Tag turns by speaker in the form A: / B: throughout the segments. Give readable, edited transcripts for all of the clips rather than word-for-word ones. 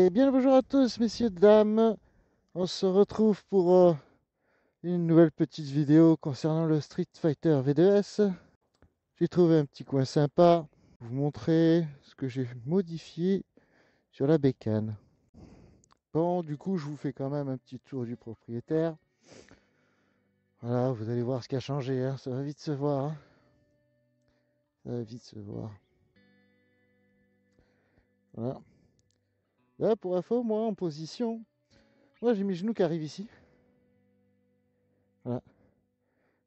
A: Et bien le bonjour à tous, messieurs, dames. On se retrouve pour une nouvelle petite vidéo concernant le Street Fighter V2S. J'ai trouvé un petit coin sympa pour vous montrer ce que j'ai modifié sur la bécane. Bon, du coup, je vous fais quand même un petit tour du propriétaire. Voilà, vous allez voir ce qui a changé, hein. Ça va vite se voir, hein. Ça va vite se voir. Voilà. Là, pour info, moi, en position, moi, j'ai mes genoux qui arrivent ici. Voilà.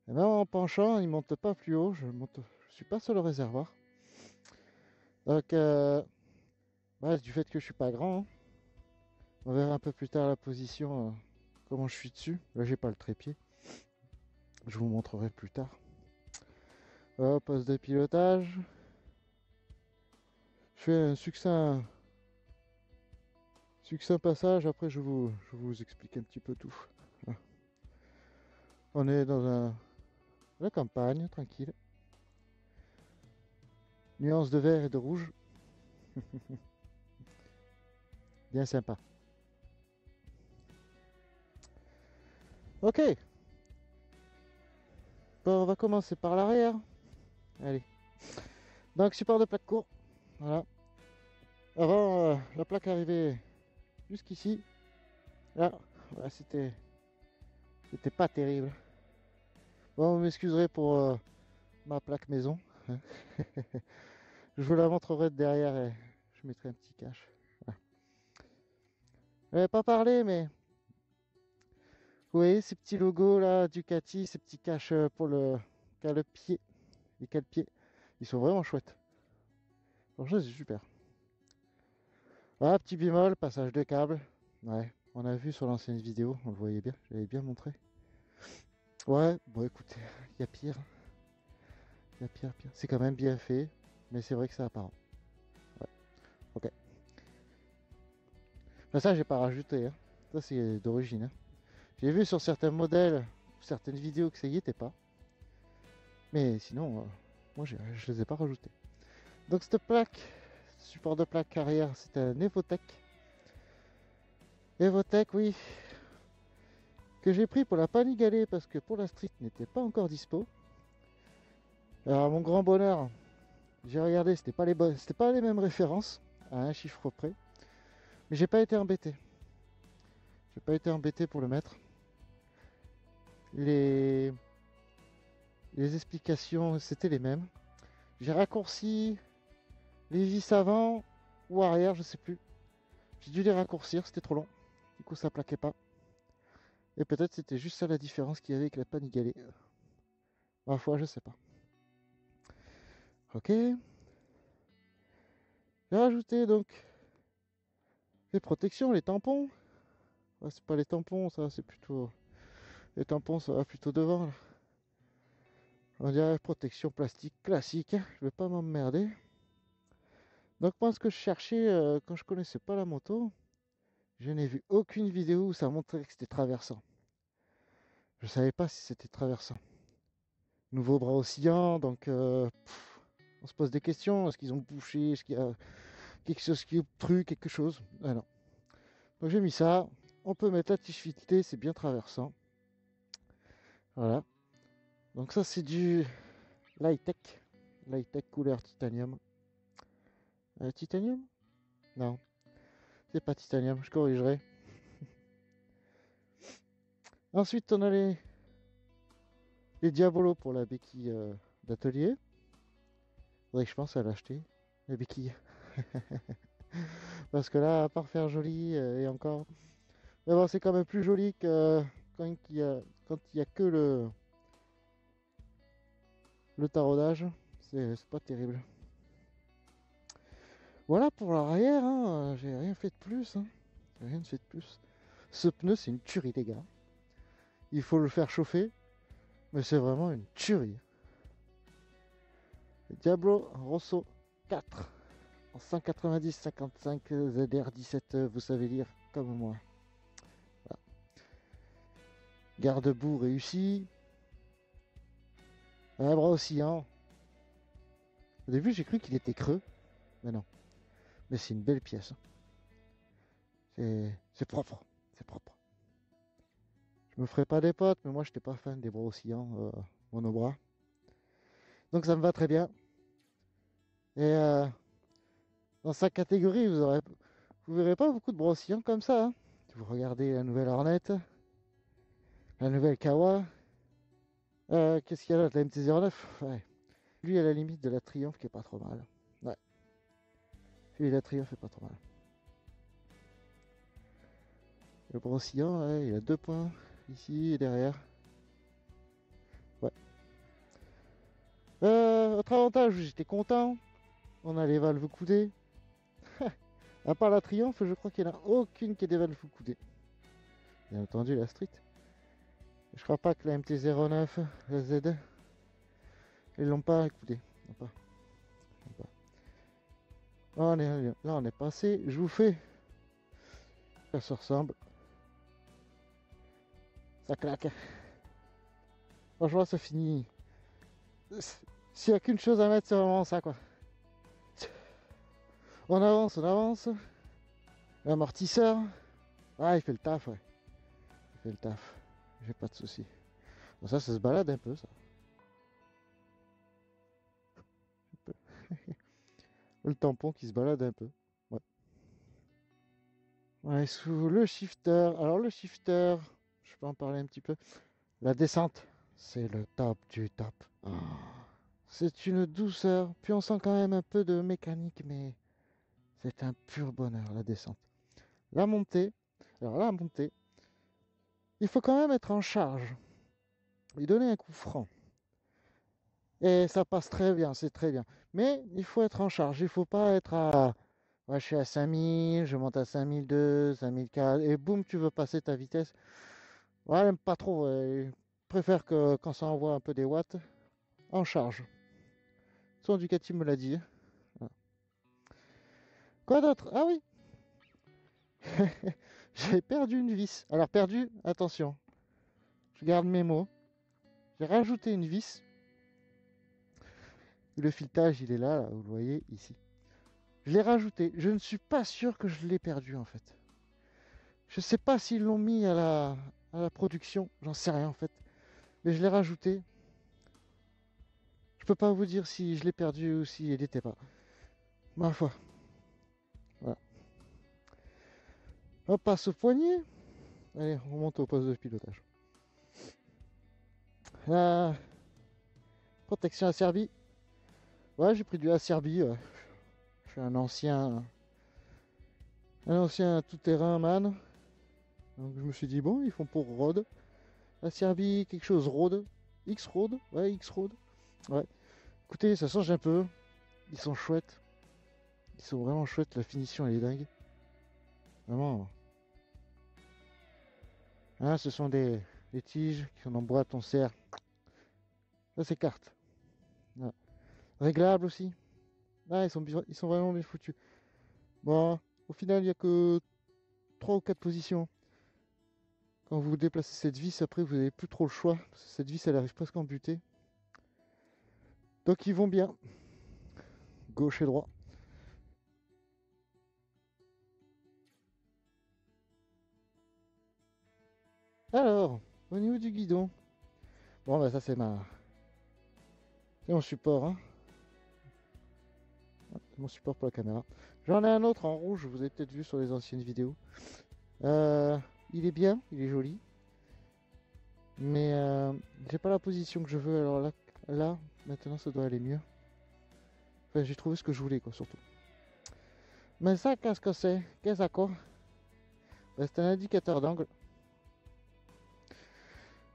A: Et même en penchant, il ne monte pas plus haut. Je suis pas sur le réservoir. Donc, du fait que je suis pas grand, hein, on verra un peu plus tard la position, comment je suis dessus. Là, j'ai pas le trépied. Je vous montrerai plus tard. Poste de pilotage. Je fais un succinct passage. Après, je vous explique un petit peu tout. Voilà. On est dans la campagne, tranquille. Nuance de vert et de rouge. Bien sympa. Ok. Bon, on va commencer par l'arrière. Allez. Donc, support de plaque court. Voilà. Avant, la plaque arrivait jusqu'ici. Là, voilà, c'était pas terrible. Bon, vous m'excuserez pour ma plaque maison, hein. Je vous la montrerai de derrière et je mettrai un petit cache. Voilà. Je n'avais pas parlé, mais vous voyez ces petits logos là, Ducati, ces petits caches pour le cale-pied, les cale-pieds, ils sont vraiment chouettes. Franchement, c'est super. Voilà, petit bémol, passage de câble. Ouais, on a vu sur l'ancienne vidéo, on le voyait bien, j'avais bien montré. Ouais, bon écoutez, il y a pire. Il y a pire, pire. C'est quand même bien fait, mais c'est vrai que c'est apparent. Ouais, ok. Enfin, ça, j'ai pas rajouté, hein. Ça, c'est d'origine, hein. J'ai vu sur certains modèles, certaines vidéos que ça y était pas. Mais sinon, moi, je les ai pas rajoutés. Donc, cette plaque, support de plaque arrière, c'est un Evotech. Evotech, oui, que j'ai pris pour la Panigale parce que pour la Street n'était pas encore dispo. Alors, à mon grand bonheur, j'ai regardé, c'était pas les mêmes références, à un chiffre près. Mais j'ai pas été embêté. J'ai pas été embêté pour le mettre. Les, les explications, c'était les mêmes. J'ai raccourci les vis avant ou arrière, je sais plus. J'ai dû les raccourcir, c'était trop long. Du coup, ça plaquait pas. Et peut-être c'était juste ça la différence qu'il y avait avec la Panigale. Ma foi, je sais pas. Ok. J'ai rajouté donc les protections, les tampons. Ouais, c'est pas les tampons, ça, c'est plutôt. Les tampons, ça va plutôt devant, là. On dirait protection plastique classique, hein. Je vais pas m'emmerder. Donc, moi, ce que je cherchais quand je connaissais pas la moto, je n'ai vu aucune vidéo où ça montrait que c'était traversant. Je savais pas si c'était traversant. Nouveau bras oscillant, donc on se pose des questions. Est-ce qu'ils ont bouché? Est-ce qu'il y a quelque chose qui obstrue quelque chose? Ah non. Donc j'ai mis ça. On peut mettre la tige filetée, c'est bien traversant. Voilà. Donc ça c'est du Lightech. Lightech couleur titanium. Titanium? Non, c'est pas titanium, je corrigerai. Ensuite on a les Diabolos pour la béquille d'atelier. Faudrait que je pense à l'acheter, la béquille. Parce que là, à part faire joli et encore. Mais bon, c'est quand même plus joli que quand il y a que le taraudage. C'est pas terrible. Voilà pour l'arrière, hein. J'ai rien fait de plus, hein. J'ai rien fait de plus. Ce pneu, c'est une tuerie, les gars. Il faut le faire chauffer, mais c'est vraiment une tuerie. Diablo Rosso 4 en 190-55 ZR17, vous savez lire comme moi. Voilà. Garde-boue réussi. Un bras oscillant. Au début, j'ai cru qu'il était creux, mais non. Mais c'est une belle pièce, hein. C'est propre. C'est propre. Je me ferai pas des potes, mais moi, je n'étais pas fan des bras oscillants monobras. Donc, ça me va très bien. Et dans sa catégorie, vous verrez pas beaucoup de bras oscillants comme ça. Hein. Si vous regardez la nouvelle Hornet, la nouvelle Kawa, qu'est-ce qu'il y a là, la MT-09? Ouais. Lui, à la limite de la Triumph, qui est pas trop mal. Ouais. Lui, la Triumph est pas trop mal. Le bras oscillant, ouais, il a 2 points ici et derrière. Ouais. Autre avantage, j'étais content. On a les valves coudées. À part la Triumph, je crois qu'il n'y en a aucune qui est des valves coudées. Bien entendu, la Street. Je crois pas que la MT-09, la Z, ils l'ont pas coudée. Non pas. Non pas. Là, on est passé. Je vous fais. Ça se ressemble. Ça claque. Franchement, ça finit. S'il n'y a qu'une chose à mettre, c'est vraiment ça, quoi. On avance, on avance. L'amortisseur. Ah, il fait le taf, ouais. Il fait le taf. J'ai pas de soucis. Bon, ça se balade un peu, ça. Le tampon qui se balade un peu. Ouais. Ouais, sous le shifter. Alors, le shifter, je peux en parler un petit peu. La descente, c'est le top du top. Oh, c'est une douceur. Puis on sent quand même un peu de mécanique, mais c'est un pur bonheur, la descente. La montée. Alors, la montée, il faut quand même être en charge. Lui donner un coup franc. Et ça passe très bien, c'est très bien. Mais il faut être en charge. Il ne faut pas être à. Ouais, je suis à 5000, je monte à 5002, 5004, et boum, tu veux passer ta vitesse. Ouais, elle aime pas trop. Ouais. Je préfère que quand ça envoie un peu des watts, en charge. Son Ducati me l'a dit. Voilà. Quoi d'autre? Ah oui, j'ai perdu une vis. Alors, perdu, attention, je garde mes mots. J'ai rajouté une vis. Le filetage, il est là, vous le voyez ici. Je l'ai rajouté. Je ne suis pas sûr que je l'ai perdu en fait. Je sais pas s'ils l'ont mis à la production, j'en sais rien en fait. Mais je l'ai rajouté. Je peux pas vous dire si je l'ai perdu ou si il n'était pas. Ma foi. Voilà. On passe au poignet. Allez, on monte au poste de pilotage. La protection asservie. Ouais, j'ai pris du asservie. Ouais. Je suis un ancien tout-terrain man. Donc je me suis dit, bon, ils font pour road. Asservie, quelque chose road. X-Road. Ouais, X-Road. Ouais. Écoutez, ça change un peu. Ils sont chouettes. Ils sont vraiment chouettes. La finition, elle est dingue. Vraiment. Hein, ce sont des tiges qui sont en bois, on serre. Ça, c'est carte. Voilà. Réglables aussi. Ah, ils sont vraiment bien foutus. Bon, au final, il n'y a que 3 ou 4 positions. Quand vous déplacez cette vis, après, vous n'avez plus trop le choix. Parce que cette vis, elle arrive presque en butée. Donc, ils vont bien. Gauche et droit. Alors, au niveau du guidon. Bon, bah, ça, c'est c'est mon support, hein. C'est mon support pour la caméra. J'en ai un autre en rouge, vous avez peut-être vu sur les anciennes vidéos. Il est bien, il est joli. Mais j'ai pas la position que je veux. Alors là, maintenant, ça doit aller mieux. Enfin, j'ai trouvé ce que je voulais, quoi, surtout. Mais ça, qu'est-ce que c'est? Qu'est-ce que c'est? Ben, c'est un indicateur d'angle.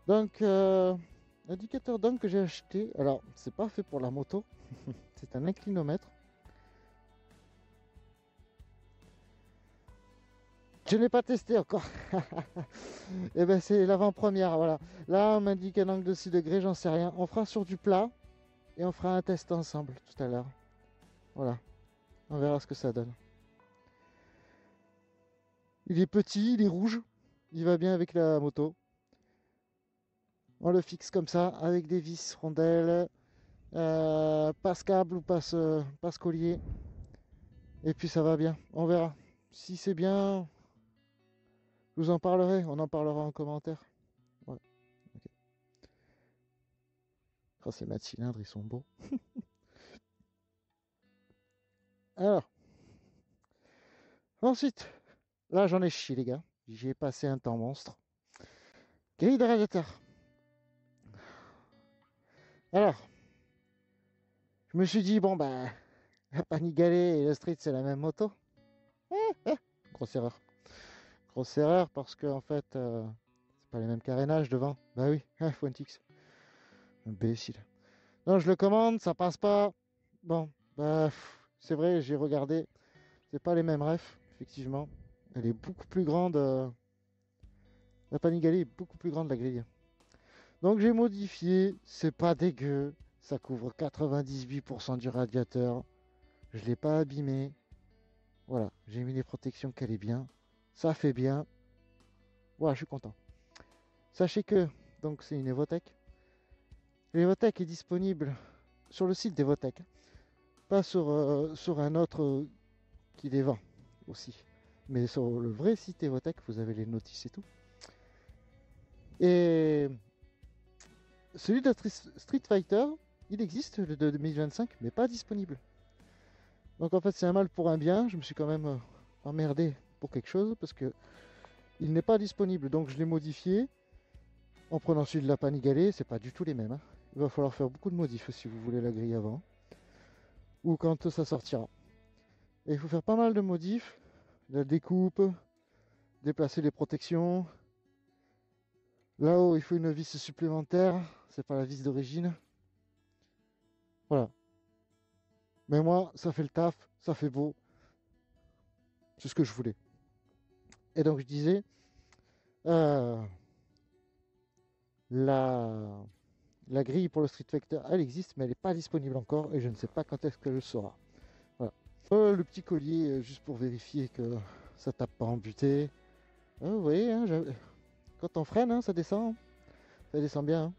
A: Donc, indicateur d'angle que j'ai acheté. Alors, c'est pas fait pour la moto. C'est un inclinomètre. Je n'ai pas testé encore. Et ben, c'est l'avant-première, voilà. Là, on m'indique un angle de 6 degrés, j'en sais rien. On fera sur du plat et on fera un test ensemble tout à l'heure. Voilà. On verra ce que ça donne. Il est petit, il est rouge. Il va bien avec la moto. On le fixe comme ça, avec des vis rondelles, passe-câble ou passe-collier. Et puis ça va bien. On verra. Si c'est bien, Je vous en parlerai, on en parlera en commentaire. Ouais, ok. Oh, ces mâts de cylindre, ils sont beaux. Alors, ensuite, là j'en ai chié les gars. J'y ai passé un temps monstre. Grille de radiateur. Alors, je me suis dit, bon ben, la Panigale et le Street c'est la même moto. Grosse erreur. Grosse erreur parce que en fait, c'est pas les mêmes carénages devant. Bah oui, Fuentix. Imbécile. Non, je le commande, ça passe pas. Bon, bah, c'est vrai, j'ai regardé. C'est pas les mêmes refs, effectivement. Elle est beaucoup plus grande. La Panigale est beaucoup plus grande, la grille. Donc j'ai modifié. C'est pas dégueu. Ça couvre 98% du radiateur. Je l'ai pas abîmé. Voilà, j'ai mis les protections qu'elle est bien. Ça fait bien. Voilà, je suis content. Sachez que, donc c'est une Evotech. L'Evotech est disponible sur le site d'Evotech. Pas sur un autre qui les vend aussi. Mais sur le vrai site Evotech, vous avez les notices et tout. Et celui de Street Fighter, il existe le de 2025, mais pas disponible. Donc en fait, c'est un mal pour un bien. Je me suis quand même emmerdé pour quelque chose parce que il n'est pas disponible. Donc je l'ai modifié en prenant celui de la Panigale. C'est pas du tout les mêmes. Hein. Il va falloir faire beaucoup de modifs si vous voulez la grille avant ou quand ça sortira. Et il faut faire pas mal de modifs, la découpe, déplacer les protections. Là-haut, il faut une vis supplémentaire. C'est pas la vis d'origine. Voilà. Mais moi, ça fait le taf, ça fait beau. C'est ce que je voulais. Et donc, je disais, euh, la, la grille pour le Street Fighter, elle existe, mais elle n'est pas disponible encore. Et je ne sais pas quand est-ce qu'elle le sera. Voilà. Le petit collier, juste pour vérifier que ça tape pas en butée. Vous voyez, hein, quand on freine, hein, ça descend. Ça descend bien. Hein.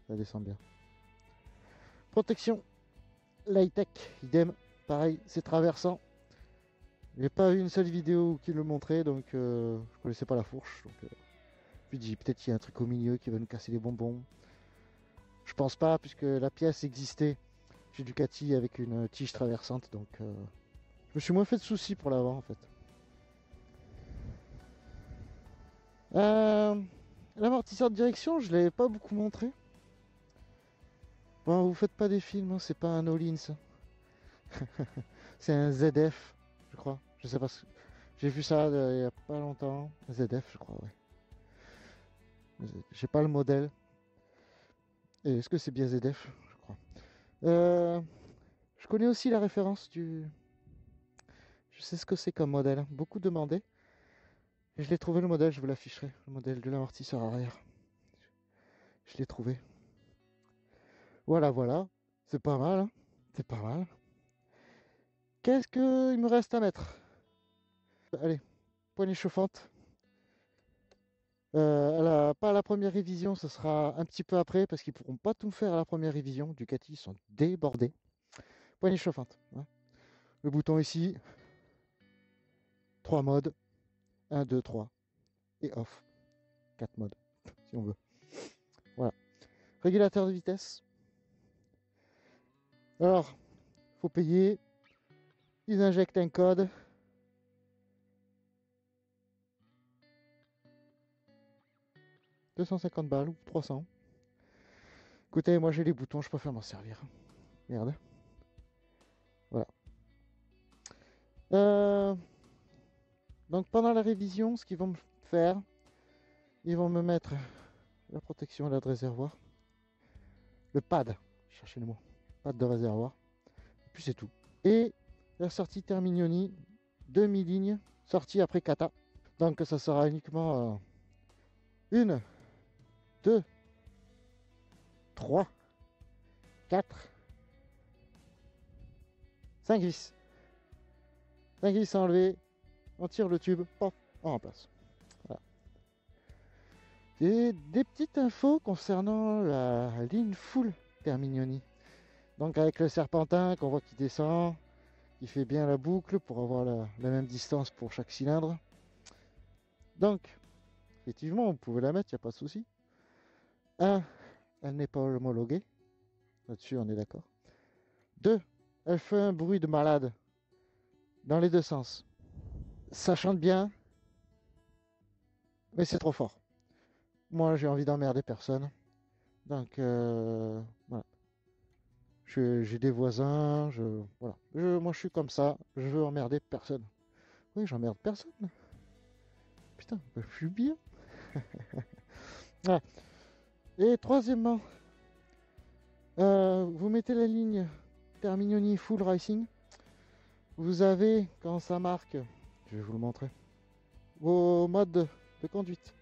A: Ça descend bien. Protection. Lightech, idem. Pareil, c'est traversant. J'ai pas vu une seule vidéo qui le montrait, donc je connaissais pas la fourche. Donc, puis dis peut-être qu'il y a un truc au milieu qui va nous casser les bonbons. Je pense pas, puisque la pièce existait chez Ducati avec une tige traversante, donc je me suis moins fait de soucis pour l'avant en fait. L'amortisseur de direction, je l'avais pas beaucoup montré. Bon, vous faites pas des films, hein, c'est pas un all-in ça. C'est un ZF, je crois. Je sais pas. J'ai vu ça il y a pas longtemps. ZF, je crois, ouais. J'ai pas le modèle. Et est-ce que c'est bien ZF? Je crois. Euh, je connais aussi la référence du. Je sais ce que c'est comme modèle. Beaucoup demandé. Et je l'ai trouvé le modèle, je vous l'afficherai. Le modèle de l'amortisseur arrière. Je l'ai trouvé. Voilà, voilà. C'est pas mal. Hein. C'est pas mal. Qu'est-ce qu'il me reste à mettre? Allez, poignée chauffante. Pas à la première révision, ce sera un petit peu après parce qu'ils pourront pas tout faire à la première révision. Ducati, ils sont débordés. Poignée chauffante. Hein. Le bouton ici. 3 modes. 1, 2, 3. Et off. 4 modes, si on veut. Voilà. Régulateur de vitesse. Alors, faut payer. Ils injectent un code. « 250 balles ou 300. Écoutez, moi j'ai les boutons, je préfère m'en servir. Merde. Voilà. Donc pendant la révision, ce qu'ils vont me faire, ils vont me mettre la protection à l'aide réservoir. Le pad, cherchez le mot. Pad de réservoir. Et puis c'est tout. Et la sortie Terminioni, demi-ligne, sortie après kata. Donc ça sera uniquement 1, 2, 3, 4, 5 vis. 5 vis à enlever, on tire le tube, pop, on remplace. Voilà. Et des petites infos concernant la ligne full Terminioni. Donc avec le serpentin qu'on voit qui descend, qui fait bien la boucle pour avoir la même distance pour chaque cylindre. Donc, effectivement, vous pouvez la mettre, il n'y a pas de souci. Un, elle n'est pas homologuée. Là-dessus, on est d'accord. 2, elle fait un bruit de malade dans les deux sens. Ça chante bien, mais c'est trop fort. Moi, j'ai envie d'emmerder personne. Donc, voilà. J'ai des voisins, voilà. Moi, je suis comme ça. Je veux emmerder personne. Oui, j'emmerde personne. Putain, je suis bien. Voilà. Et troisièmement, vous mettez la ligne Terminioni Full Racing. Vous avez, quand ça marque, je vais vous le montrer, vos modes de conduite.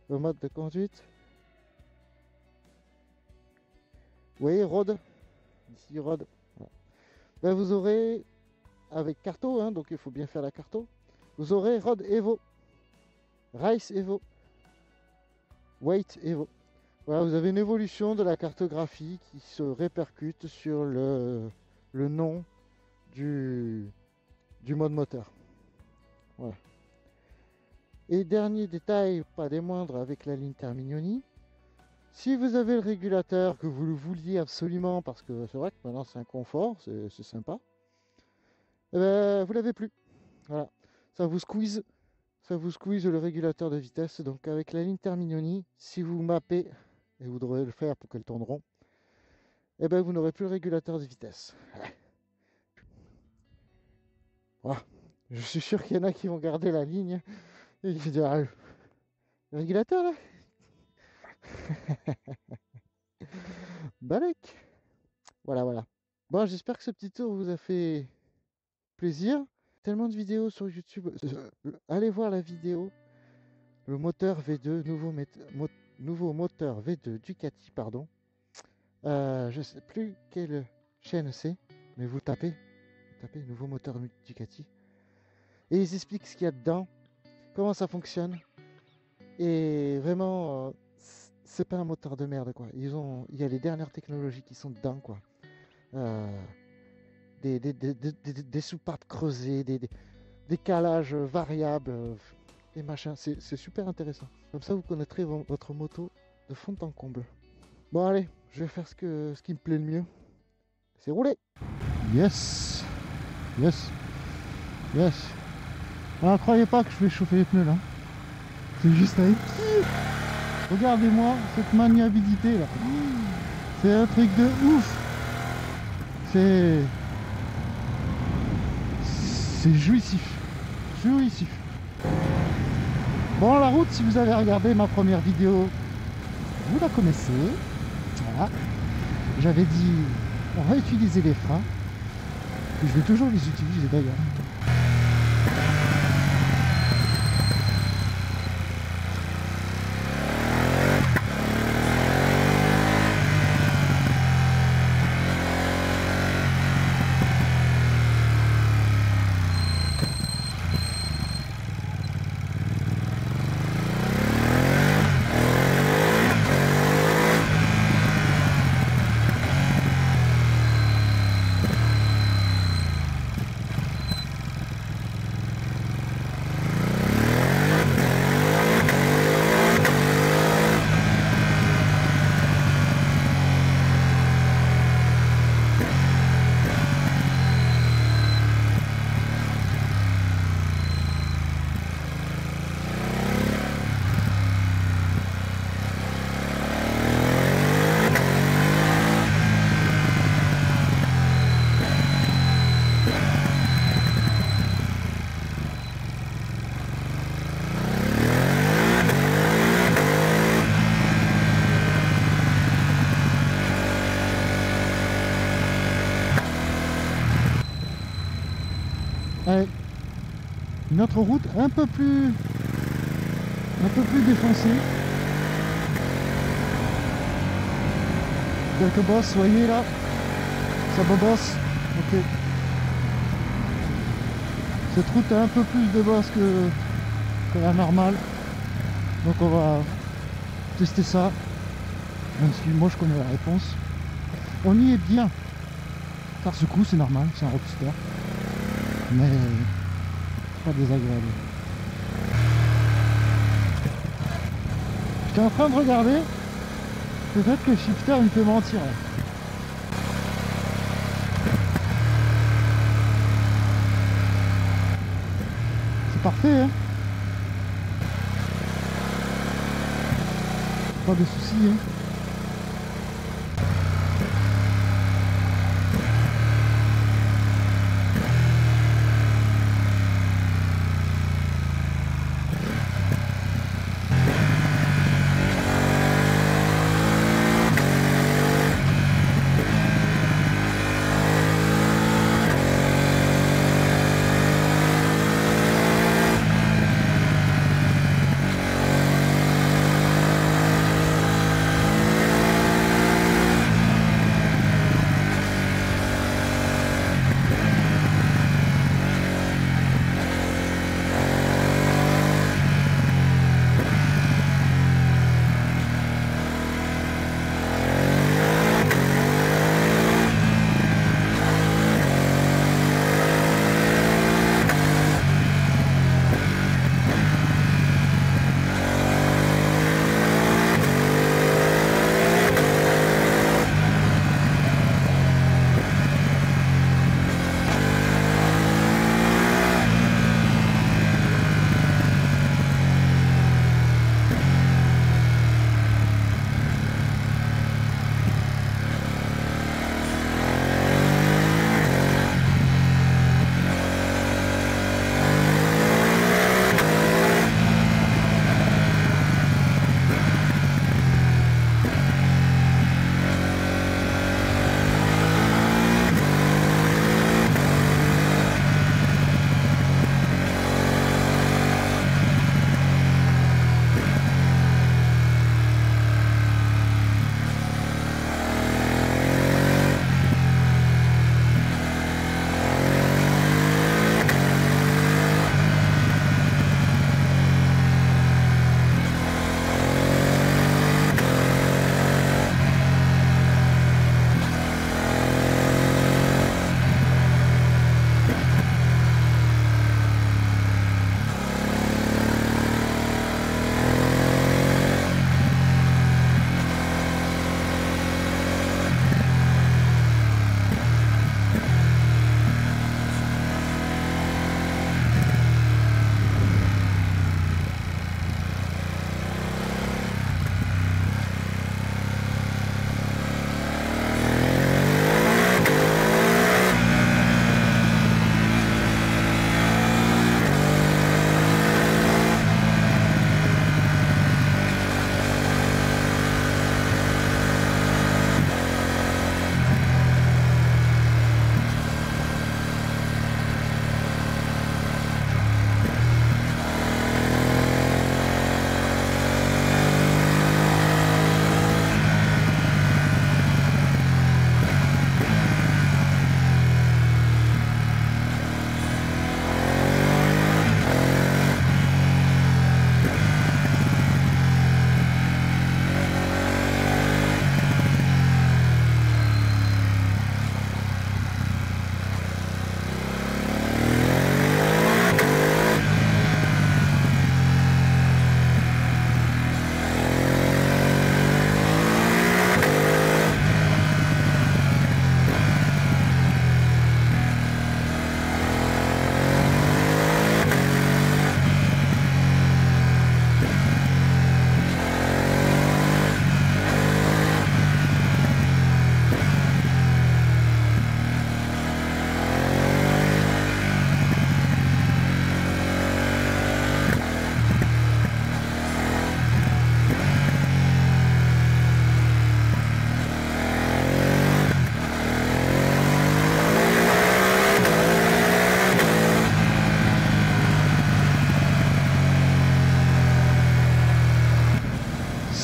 A: Le mode de conduite. Vous voyez, road. Ici, road. Voilà. Ben, vous aurez, avec carto, hein, donc il faut bien faire la carto, vous aurez road Evo, race Evo, weight Evo. Voilà, vous avez une évolution de la cartographie qui se répercute sur le nom du mode moteur. Voilà. Et dernier détail, pas des moindres, avec la ligne Terminioni, si vous avez le régulateur que vous le vouliez absolument, parce que c'est vrai que maintenant c'est un confort, c'est sympa, eh ben, vous l'avez plus. Voilà, ça vous squeeze le régulateur de vitesse. Donc avec la ligne Terminioni, si vous mappez, et vous devrez le faire pour qu'elle tourne rond, eh ben, vous n'aurez plus le régulateur de vitesse. Voilà. Je suis sûr qu'il y en a qui vont garder la ligne et qui vont dire, ah, le régulateur là. Balek. Voilà, voilà. Bon, j'espère que ce petit tour vous a fait plaisir. Tellement de vidéos sur YouTube. Allez voir la vidéo. Le moteur V2, nouveau moteur V2 Ducati, pardon. Je sais plus quelle chaîne c'est, mais vous tapez nouveau moteur Ducati. Et ils expliquent ce qu'il y a dedans, comment ça fonctionne. Et vraiment, c'est pas un moteur de merde, quoi. Il y a les dernières technologies qui sont dedans, quoi. Des soupapes creusées, des calages variables, des machins. C'est super intéressant. Comme ça, vous connaîtrez votre moto de fond en comble. Bon, allez, je vais faire ce qui me plaît le mieux. C'est rouler. Yes. Yes. Yes. Alors, croyez pas que je vais chauffer les pneus là. C'est juste avec qui. Regardez-moi cette maniabilité là. C'est un truc de ouf. C'est jouissif. Jouissif. Bon, la route, si vous avez regardé ma première vidéo, vous la connaissez. Voilà. J'avais dit, on va utiliser les freins. Et je vais toujours les utiliser d'ailleurs. Une autre route un peu plus défoncée. Quelques bosses, voyez là, ça bosse. Ok. Cette route a un peu plus de bosses que la normale. Donc on va tester ça. Même si moi je connais la réponse. On y est bien. Car ce coup c'est normal, c'est un roadster. Mais pas désagréable. suis en train de regarder. Peut-être que le shifter il me fait mentir. Là. C'est parfait, hein. Pas de soucis, hein.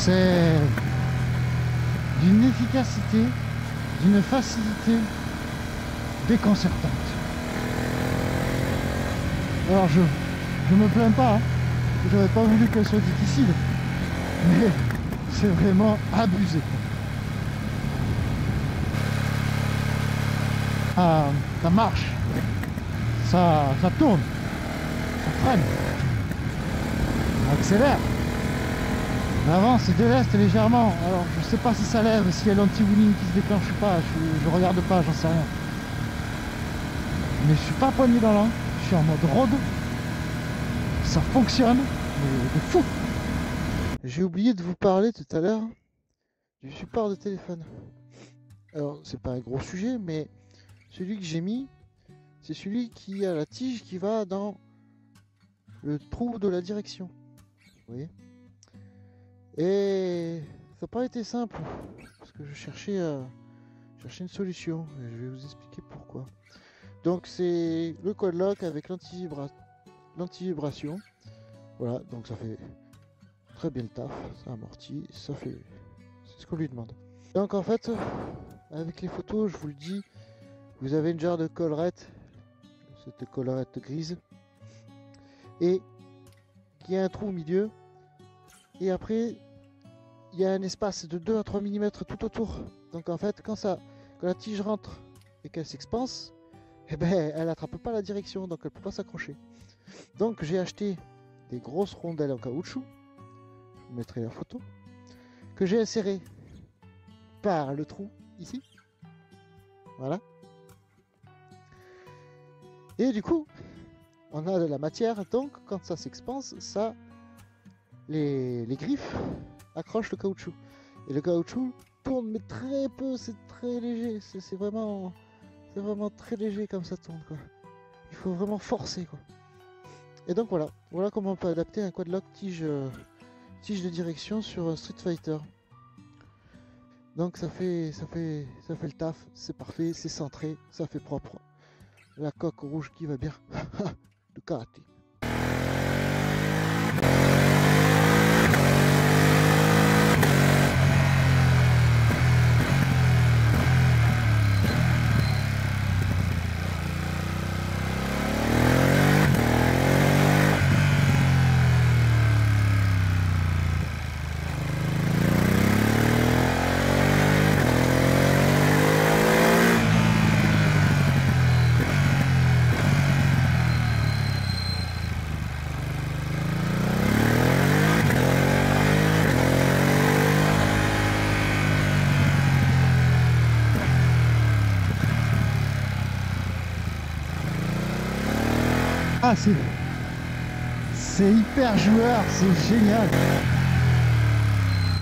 A: C'est d'une efficacité, d'une facilité déconcertante. Alors je me plains pas, hein. J'aurais pas voulu qu'elle soit difficile, mais c'est vraiment abusé. Ça marche, ça tourne, ça freine, ça accélère. L'avant se déleste légèrement. Alors je sais pas si ça lève, s'il y a l'anti-wheeling qui se déclenche ou pas. Je regarde pas, j'en sais rien. Mais je suis pas poigné dans l'an. Je suis en mode road. Ça fonctionne. Mais de fou. J'ai oublié de vous parler tout à l'heure du support de téléphone. Alors c'est pas un gros sujet, mais celui que j'ai mis, c'est celui qui a la tige qui va dans le trou de la direction. Vous voyez? Et ça n'a pas été simple parce que je cherchais une solution et je vais vous expliquer pourquoi. Donc c'est le quad lock avec l'anti-vibration. Voilà, donc ça fait très bien le taf, ça amortit, ça fait, c'est ce qu'on lui demande. Donc en fait, avec les photos, je vous le dis, vous avez une jarre de collerette, cette collerette grise, et qui a un trou au milieu, et après il y a un espace de 2 à 3 mm tout autour. Donc en fait, quand la tige rentre et qu'elle s'expanse, eh ben, elle n'attrape pas la direction, donc elle ne peut pas s'accrocher. Donc j'ai acheté des grosses rondelles en caoutchouc, je vous mettrai la photo, que j'ai insérées par le trou ici. Voilà. Et du coup, on a de la matière, donc quand ça s'expanse, les griffes accrochent le caoutchouc. Et le caoutchouc tourne, mais très peu, c'est très léger. C'est vraiment très léger comme ça tourne, quoi. Il faut vraiment forcer, quoi. Et donc voilà comment on peut adapter un quad lock tige de direction sur un Street Fighter. Donc ça fait le taf, c'est parfait, c'est centré, ça fait propre. La coque rouge qui va bien. Le karaté. Ah, c'est hyper joueur, c'est génial.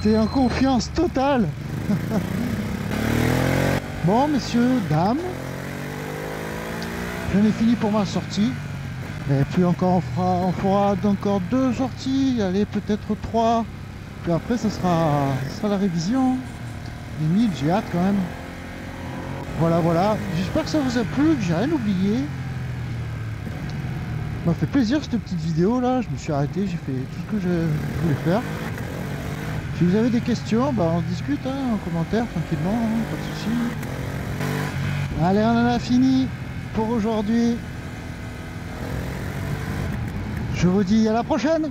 A: T'es en confiance totale. Bon, messieurs, dames, j'en ai fini pour ma sortie. Et puis encore, on fera encore 2 sorties, allez, peut-être 3. Puis après, ça sera la révision. Limite, j'ai hâte quand même. Voilà. J'espère que ça vous a plu, que j'ai rien oublié. Ça m'a fait plaisir cette petite vidéo là, je me suis arrêté, j'ai fait tout ce que je voulais faire. Si vous avez des questions, bah on discute hein, en commentaire tranquillement, hein, pas de soucis. Allez, on en a fini pour aujourd'hui. Je vous dis à la prochaine.